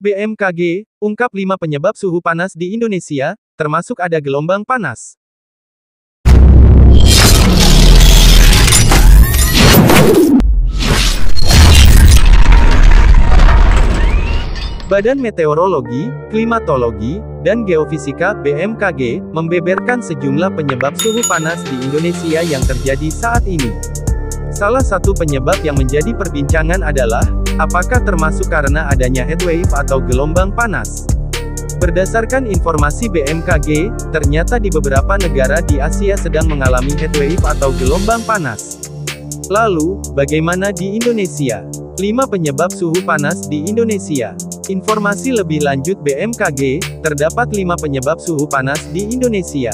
BMKG, ungkap 5 penyebab suhu panas di Indonesia, termasuk ada gelombang panas. Badan Meteorologi, Klimatologi, dan Geofisika (BMKG) membeberkan sejumlah penyebab suhu panas di Indonesia yang terjadi saat ini. Salah satu penyebab yang menjadi perbincangan adalah, apakah termasuk karena adanya heatwave atau gelombang panas? Berdasarkan informasi BMKG, ternyata di beberapa negara di Asia sedang mengalami heatwave atau gelombang panas. Lalu, bagaimana di Indonesia? 5 penyebab suhu panas di Indonesia. Informasi lebih lanjut BMKG, terdapat 5 penyebab suhu panas di Indonesia.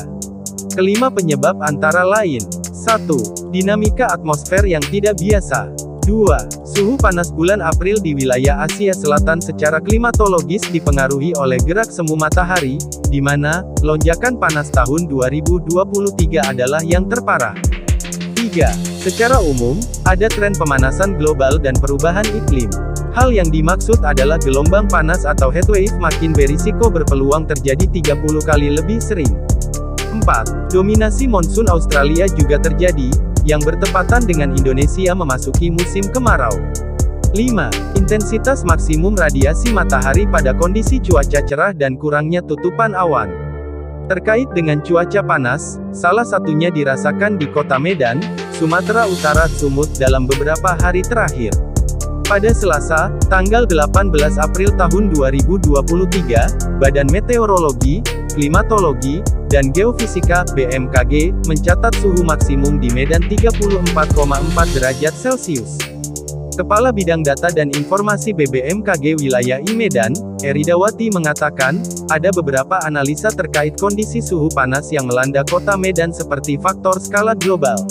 Kelima penyebab antara lain: 1. Dinamika atmosfer yang tidak biasa. 2. Suhu panas bulan April di wilayah Asia Selatan secara klimatologis dipengaruhi oleh gerak semu matahari, di mana lonjakan panas tahun 2023 adalah yang terparah. 3. Secara umum, ada tren pemanasan global dan perubahan iklim. Hal yang dimaksud adalah gelombang panas atau heatwave makin berisiko berpeluang terjadi 30 kali lebih sering. 4. Dominasi monsun Australia juga terjadi, yang bertepatan dengan Indonesia memasuki musim kemarau. 5. Intensitas maksimum radiasi matahari pada kondisi cuaca cerah dan kurangnya tutupan awan. Terkait dengan cuaca panas, salah satunya dirasakan di Kota Medan, Sumatera Utara Sumut dalam beberapa hari terakhir. Pada Selasa, tanggal 18 April tahun 2023, Badan Meteorologi, Klimatologi, dan Geofisika (BMKG) mencatat suhu maksimum di Medan 34,4 derajat Celcius. Kepala Bidang Data dan Informasi BMKG Wilayah I Medan, Eridawati mengatakan, ada beberapa analisa terkait kondisi suhu panas yang melanda kota Medan seperti faktor skala global.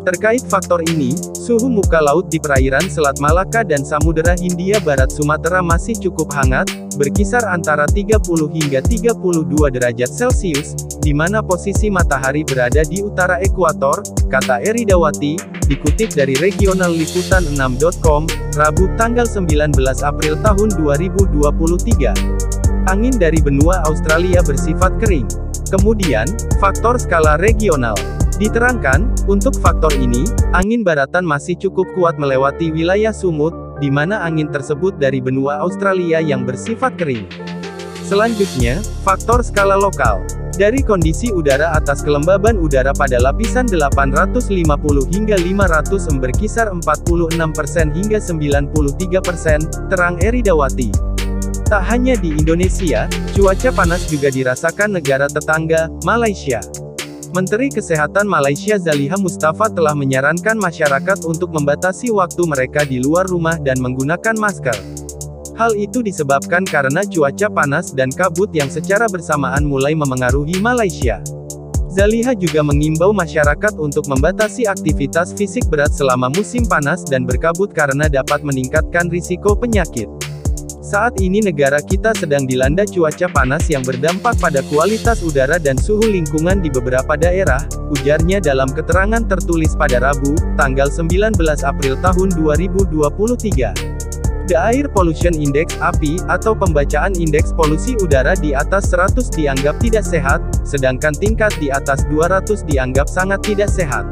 Terkait faktor ini, suhu muka laut di perairan Selat Malaka dan Samudera Hindia Barat Sumatera masih cukup hangat, berkisar antara 30 hingga 32 derajat Celcius, di mana posisi matahari berada di utara ekuator, kata Eridawati, dikutip dari regionalliputan6.com, Rabu tanggal 19 April tahun 2023. Angin dari benua Australia bersifat kering. Kemudian, faktor skala regional. Diterangkan, untuk faktor ini, angin baratan masih cukup kuat melewati wilayah Sumut, di mana angin tersebut dari benua Australia yang bersifat kering. Selanjutnya, faktor skala lokal. Dari kondisi udara atas kelembaban udara pada lapisan 850 hingga 500 berkisar 46% hingga 93%, terang Eridawati. Tak hanya di Indonesia, cuaca panas juga dirasakan negara tetangga, Malaysia. Menteri Kesehatan Malaysia Zaliha Mustafa telah menyarankan masyarakat untuk membatasi waktu mereka di luar rumah dan menggunakan masker. Hal itu disebabkan karena cuaca panas dan kabut yang secara bersamaan mulai memengaruhi Malaysia. Zaliha juga mengimbau masyarakat untuk membatasi aktivitas fisik berat selama musim panas dan berkabut karena dapat meningkatkan risiko penyakit. Saat ini negara kita sedang dilanda cuaca panas yang berdampak pada kualitas udara dan suhu lingkungan di beberapa daerah, ujarnya dalam keterangan tertulis pada Rabu, tanggal 19 April tahun 2023. The Air Pollution Index (API), atau pembacaan indeks polusi udara di atas 100 dianggap tidak sehat, sedangkan tingkat di atas 200 dianggap sangat tidak sehat.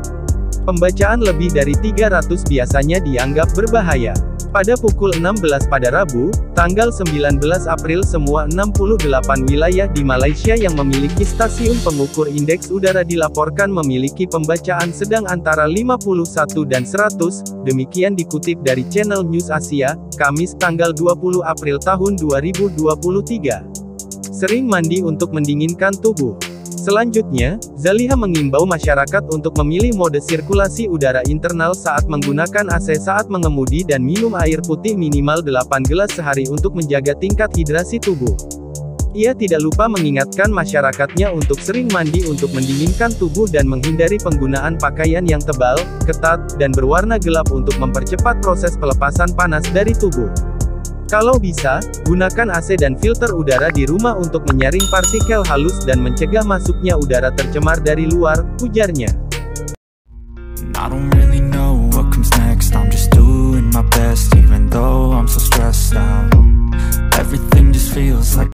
Pembacaan lebih dari 300 biasanya dianggap berbahaya. Pada pukul 16 pada Rabu, tanggal 19 April semua 68 wilayah di Malaysia yang memiliki stasiun pengukur indeks udara dilaporkan memiliki pembacaan sedang antara 51 dan 100, demikian dikutip dari Channel News Asia, Kamis tanggal 20 April tahun 2023. Sering mandi untuk mendinginkan tubuh. Selanjutnya, Zaliha mengimbau masyarakat untuk memilih mode sirkulasi udara internal saat menggunakan AC saat mengemudi dan minum air putih minimal 8 gelas sehari untuk menjaga tingkat hidrasi tubuh. Ia tidak lupa mengingatkan masyarakatnya untuk sering mandi untuk mendinginkan tubuh dan menghindari penggunaan pakaian yang tebal, ketat, dan berwarna gelap untuk mempercepat proses pelepasan panas dari tubuh. Kalau bisa, gunakan AC dan filter udara di rumah untuk menyaring partikel halus dan mencegah masuknya udara tercemar dari luar, ujarnya. I don't really know what comes next. I'm just doing my best, even though I'm so stressed out. Everything feels like